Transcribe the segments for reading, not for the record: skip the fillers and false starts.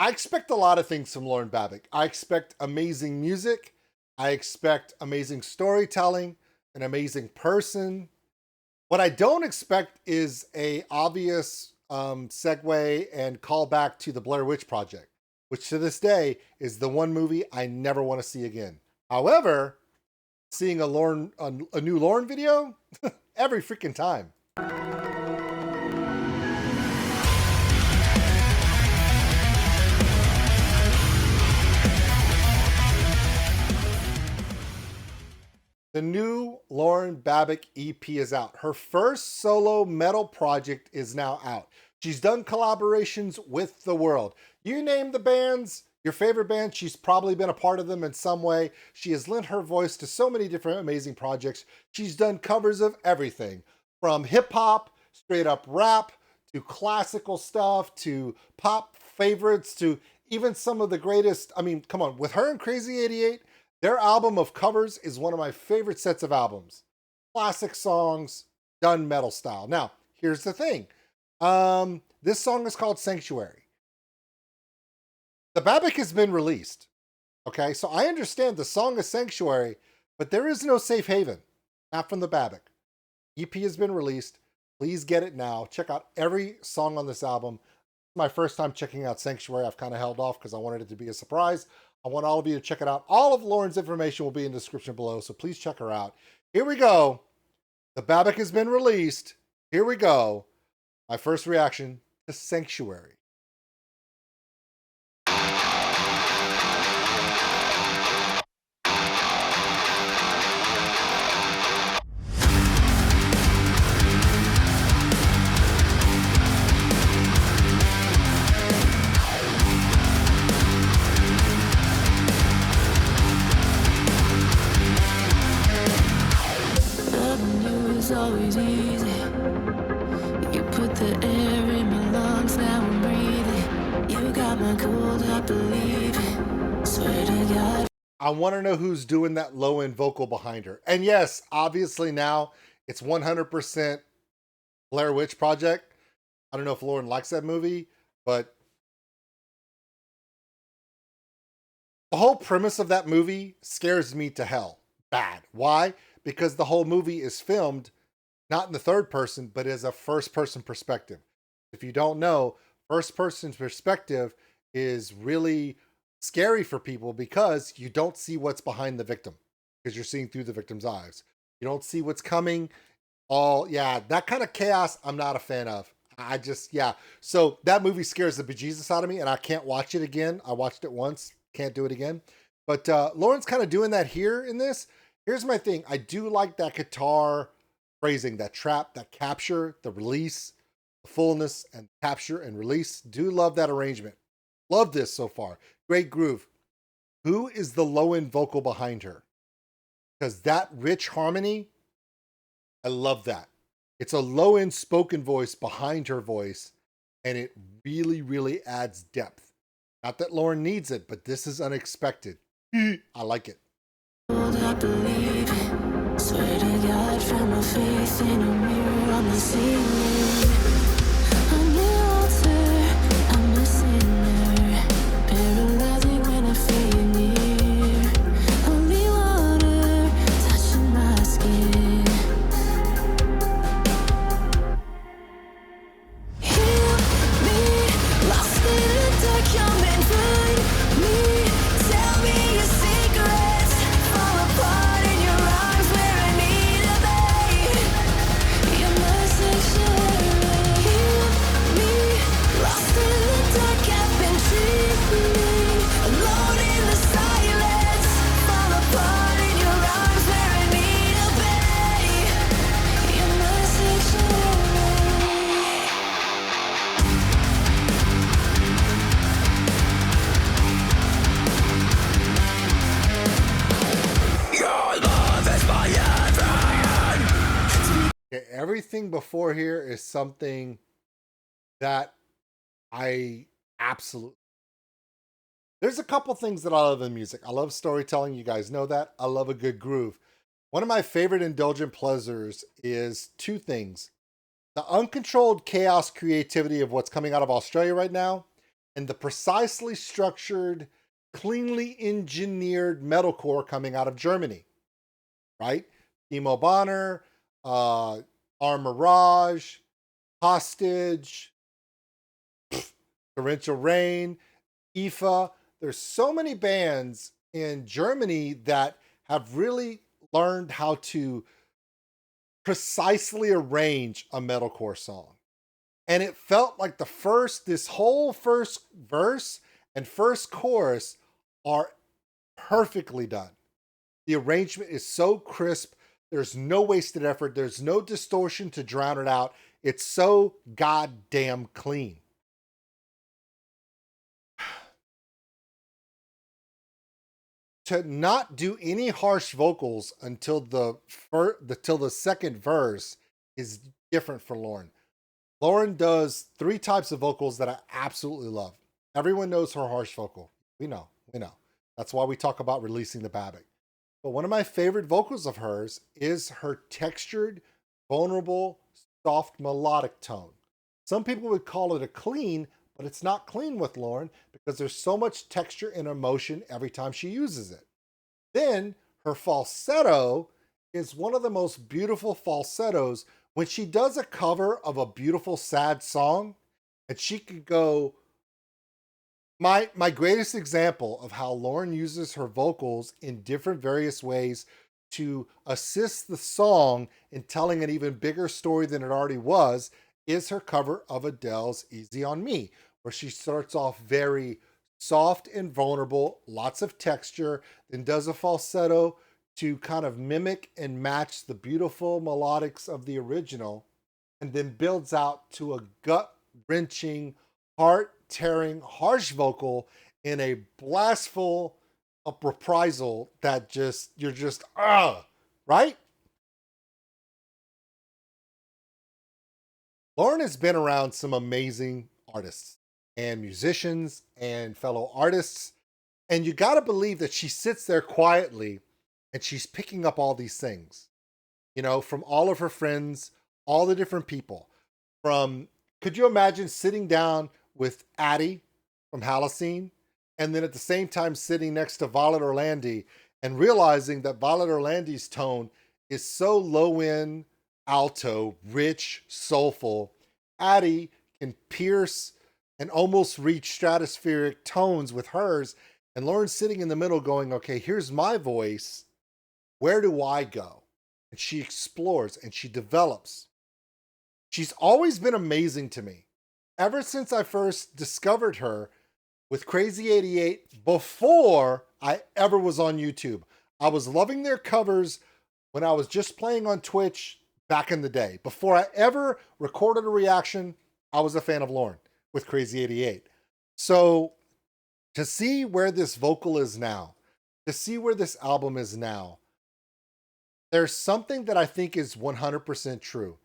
I expect a lot of things from Lauren Babic. I expect amazing music. I expect amazing storytelling, an amazing person. What I don't expect is a obvious segue and callback to the Blair Witch Project, which to this day is the one movie I never want to see again. However, seeing a new Lauren video every freaking time. The new Lauren Babic EP is out. Her first solo metal project is now out. She's done collaborations with the world. You name the bands, your favorite band, she's probably been a part of them in some way. She has lent her voice to so many different amazing projects. She's done covers of everything from hip hop, straight up rap, to classical stuff, to pop favorites, to even some of the greatest. I mean, come on, with her and Crazy 88, their album of covers is one of my favorite sets of albums. Classic songs done metal style. Now, here's the thing. This song is called Sanctuary. The Babic has been released. Okay, so I understand the song is Sanctuary, but there is no safe haven. Not from the Babic. EP has been released. Please get it now. Check out every song on this album. My first time checking out Sanctuary. I've kind of held off because I wanted it to be a surprise. I want all of you to check it out. All of Lauren's information will be in the description below, so please check her out. Here we go. The Babic has been released. Here we go. My first reaction to Sanctuary. Always easy. You put the air in my lungs, now I'm breathing. You got my cold heart believing. Swear to God. I want to know who's doing that low end vocal behind her. And yes, obviously now it's 100% Blair Witch Project. I don't know if Lauren likes that movie, but the whole premise of that movie scares me to hell. Bad. Why? Because the whole movie is filmed not in the third person, but as a first person perspective. If you don't know, first person perspective is really scary for people because you don't see what's behind the victim because you're seeing through the victim's eyes. You don't see what's coming. That kind of chaos I'm not a fan of. So that movie scares the bejesus out of me and I can't watch it again. I watched it once, can't do it again. But Lauren's kind of doing that here in this. Here's my thing. I do like that guitar phrasing, that trap, that capture, the release, the fullness and capture and release. Do love that arrangement. Love this so far. Great groove. Who is the low end vocal behind her? Because that rich harmony, I love that. It's a low end spoken voice behind her voice, and it really, really adds depth. Not that Lauren needs it, but this is unexpected. I like it. I believe it. Swear to God, from my face in a mirror on the ceiling. On the altar, I'm a sinner. Paralyzing when I feel you near. Holy water touching my skin. Heal me, lost in the dark, come and find me. Tell me your secrets. Fall apart in your arms where I need to be. You're my sanctuary. Heal me, lost in the dark, I've been dreaming. Alone in the silence. Fall apart in your arms where I need to be. You're my sanctuary. Okay, everything before here is something that I absolutely. There's a couple things that I love in music. I love storytelling. You guys know that. I love a good groove. One of my favorite indulgent pleasures is two things: the uncontrolled chaos creativity of what's coming out of Australia right now, and the precisely structured, cleanly engineered metalcore coming out of Germany, right? Timo Bonner, Armirage, Hostage, Torrential Rain, IFA. There's so many bands in Germany that have really learned how to precisely arrange a metalcore song. And it felt like this whole first verse and first chorus are perfectly done. The arrangement is so crisp. There's no wasted effort. There's no distortion to drown it out. It's so goddamn clean. To not do any harsh vocals until the second verse is different for Lauren. Lauren does 3 types of vocals that I absolutely love. Everyone knows her harsh vocal. We know. That's why we talk about releasing the Babic. But one of my favorite vocals of hers is her textured, vulnerable, soft melodic tone. Some people would call it a clean, but it's not clean with Lauren because there's so much texture and emotion every time she uses it. Then her falsetto is one of the most beautiful falsettos when she does a cover of a beautiful, sad song, and she could go. My greatest example of how Lauren uses her vocals in different various ways to assist the song in telling an even bigger story than it already was is her cover of Adele's Easy on Me, where she starts off very soft and vulnerable, lots of texture, then does a falsetto to kind of mimic and match the beautiful melodics of the original, and then builds out to a gut-wrenching, heart-tearing, harsh vocal in a blastful reprisal that you're just, right? Lauren has been around some amazing artists and musicians and fellow artists, and you got to believe that she sits there quietly and she's picking up all these things, from all of her friends, all the different people. Could you imagine sitting down with Addie from Halocene, and then at the same time sitting next to Violet Orlandi and realizing that Violet Orlandi's tone is so low end, alto, rich, soulful. Addie can pierce and almost reach stratospheric tones with hers, and Lauren's sitting in the middle going, okay, here's my voice. Where do I go? And she explores and she develops. She's always been amazing to me. Ever since I first discovered her with Crazy 88, before I ever was on YouTube. I was loving their covers when I was just playing on Twitch back in the day. Before I ever recorded a reaction, I was a fan of Lauren with Crazy 88. So to see where this vocal is now, to see where this album is now, there's something that I think is 100% true.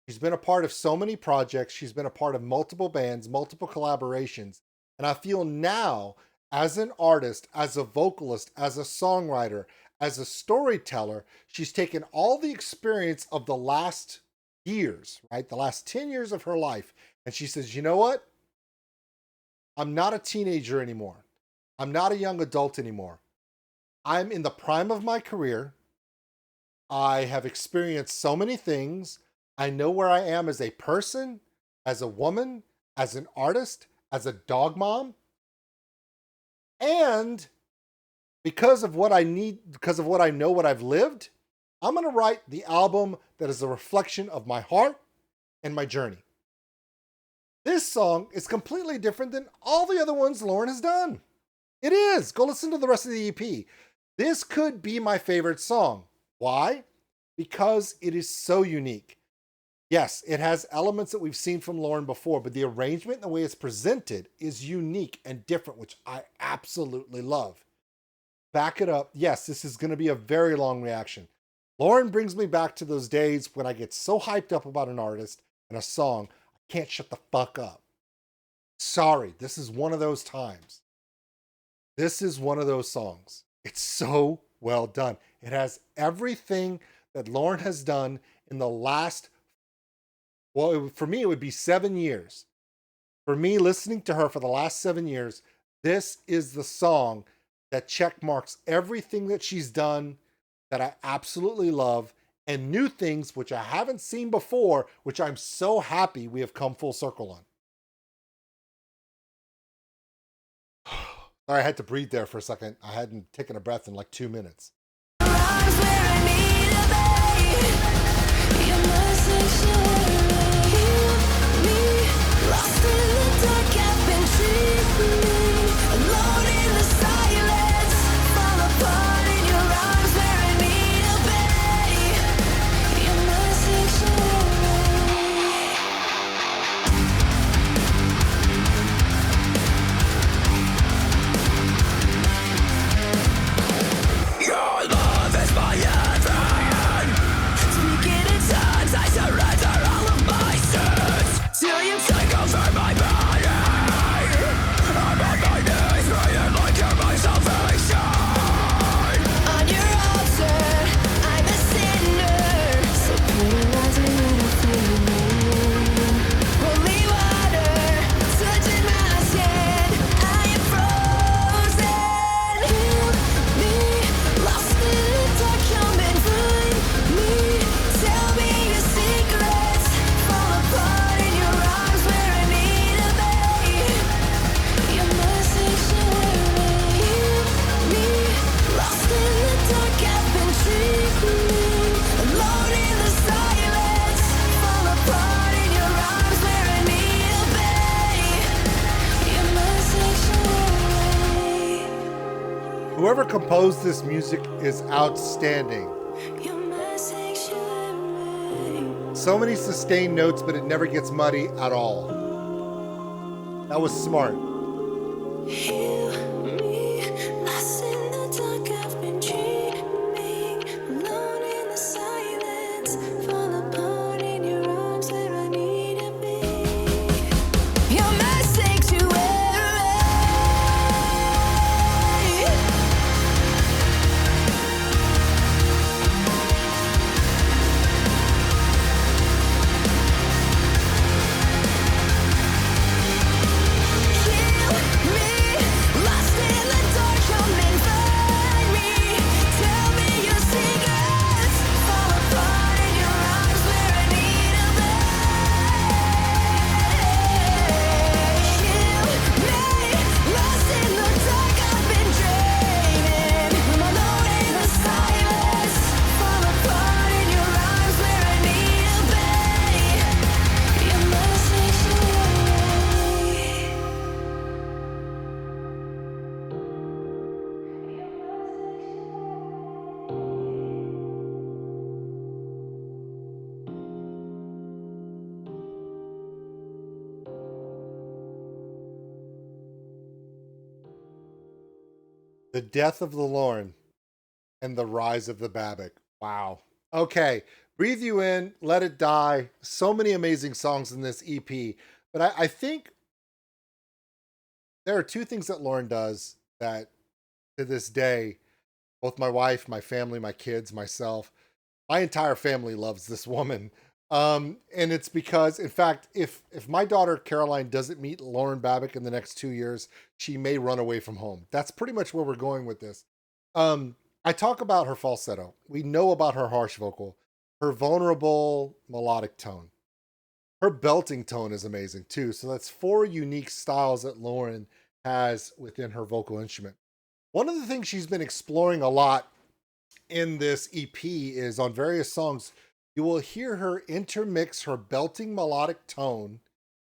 She's been a part of so many projects. She's been a part of multiple bands, multiple collaborations. And I feel now, as an artist, as a vocalist, as a songwriter, as a storyteller, she's taken all the experience of the last years, right? The last 10 years of her life. And she says, you know what? I'm not a teenager anymore. I'm not a young adult anymore. I'm in the prime of my career. I have experienced so many things. I know where I am as a person, as a woman, as an artist, as a dog mom. And because of what I know, what I've lived, I'm going to write the album that is a reflection of my heart and my journey. This song is completely different than all the other ones Lauren has done. It is. Go listen to the rest of the EP. This could be my favorite song. Why? Because it is so unique. Yes, it has elements that we've seen from Lauren before, but the arrangement and the way it's presented is unique and different, which I absolutely love. Back it up. Yes, this is going to be a very long reaction. Lauren brings me back to those days when I get so hyped up about an artist and a song, I can't shut the fuck up. Sorry, this is one of those times. This is one of those songs. It's so well done. It has everything that Lauren has done in the last, for me, it would be 7 years. For me, listening to her for the last 7 years, this is the song that check marks everything that she's done that I absolutely love, and new things which I haven't seen before, which I'm so happy we have come full circle on. Sorry, I had to breathe there for a second. I hadn't taken a breath in like 2 minutes. Arms where I need a bay. You're my sanctuary. Heal me, lost in the dark, I've been dreaming. Alone in the silence, fall apart in your arms where I need a bay. You're my sanctuary. Your love is my heaven. Speaking in tongues, I surrender all of my sins till you take over my body. I'm on my knees, praying like you're my salvation. on your altar, I'm a sinner. So paralyzed and unfeeling. Holy water, touching my skin. I am frozen. Heal me, lost in the dark, come and find me. Tell me your secrets, fall apart in your arms where I need a bay. You're my sanctuary. Heal me, lost in the dark, I've been dreaming. Alone in the silence, fall apart in your arms where I need a bay. You're my sanctuary. Whoever composed this music is outstanding. You're my sanctuary. So many sustained notes, but it never gets muddy at all. That was smart. Heal me, lost in the dark, I've been dreaming. Alone in the silence, fall apart in your arms where I need to be. You're my sanctuary. Heal me, lost in the dark, come and find me. Tell me your secrets, fall apart in your arms where I need a bay. Heal me, lost in the dark, I've been draining. I'm alone in the silence, fall apart in your arms where I need a bay. You're my sanctuary. The Death of the Lauren and the Rise of the Babic. Wow. Okay. Breathe You In, Let It Die. So many amazing songs in this EP. But I think there are two things that Lauren does that to this day, both my wife, my family, my kids, myself, my entire family loves this woman. And it's because, in fact, if my daughter Caroline doesn't meet Lauren Babic in the next 2 years, she may run away from home. That's pretty much where we're going with this. I talk about her falsetto. We know about her harsh vocal, her vulnerable melodic tone. Her belting tone is amazing too. So that's 4 unique styles that Lauren has within her vocal instrument. One of the things she's been exploring a lot in this EP is on various songs, you will hear her intermix her belting melodic tone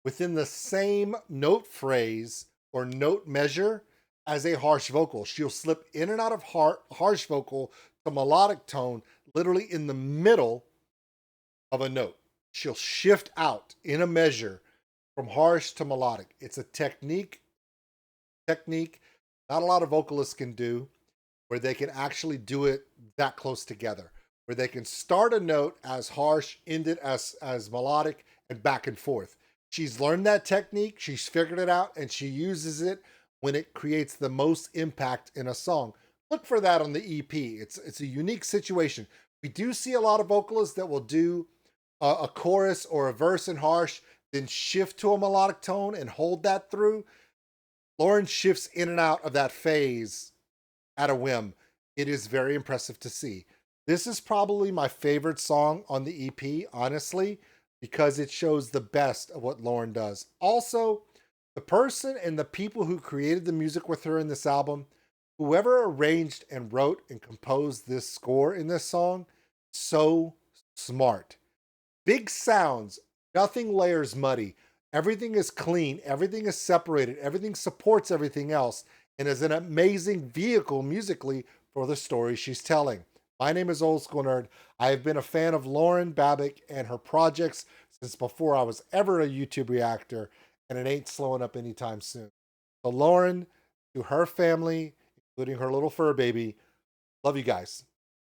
within the same note phrase or note measure as a harsh vocal. She'll slip in and out of harsh vocal to melodic tone, literally in the middle of a note. She'll shift out in a measure from harsh to melodic. It's a technique not a lot of vocalists can do, where they can actually do it that close together, where they can start a note as harsh, end it as melodic, and back and forth. She's learned that technique, she's figured it out, and she uses it when it creates the most impact in a song. Look for that on the EP. It's a unique situation. We do see a lot of vocalists that will do a chorus or a verse in harsh, then shift to a melodic tone and hold that through. Lauren shifts in and out of that phase at a whim. It is very impressive to see. This is probably my favorite song on the EP, honestly, because it shows the best of what Lauren does. Also, the person and the people who created the music with her in this album, whoever arranged and wrote and composed this score in this song, so smart. Big sounds, nothing layers muddy. Everything is clean, everything is separated, everything supports everything else, and is an amazing vehicle musically for the story she's telling. My name is Old School Nerd. I have been a fan of Lauren Babic and her projects since before I was ever a YouTube reactor, and it ain't slowing up anytime soon. So Lauren, to her family, including her little fur baby, love you guys.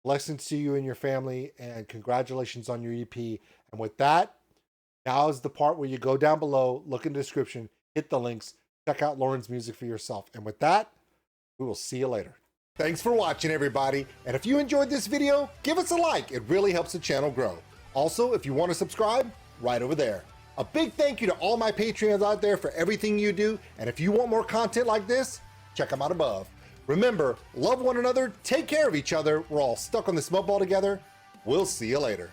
Blessings to you and your family, and congratulations on your EP. And with that, now is the part where you go down below, look in the description, hit the links, check out Lauren's music for yourself. And with that, we will see you later. Thanks for watching, everybody. And if you enjoyed this video, give us a like. It really helps the channel grow. Also, if you want to subscribe, right over there. A big thank you to all my Patreons out there for everything you do. And if you want more content like this, check them out above. Remember, love one another, take care of each other. We're all stuck on this smoke ball together. We'll see you later.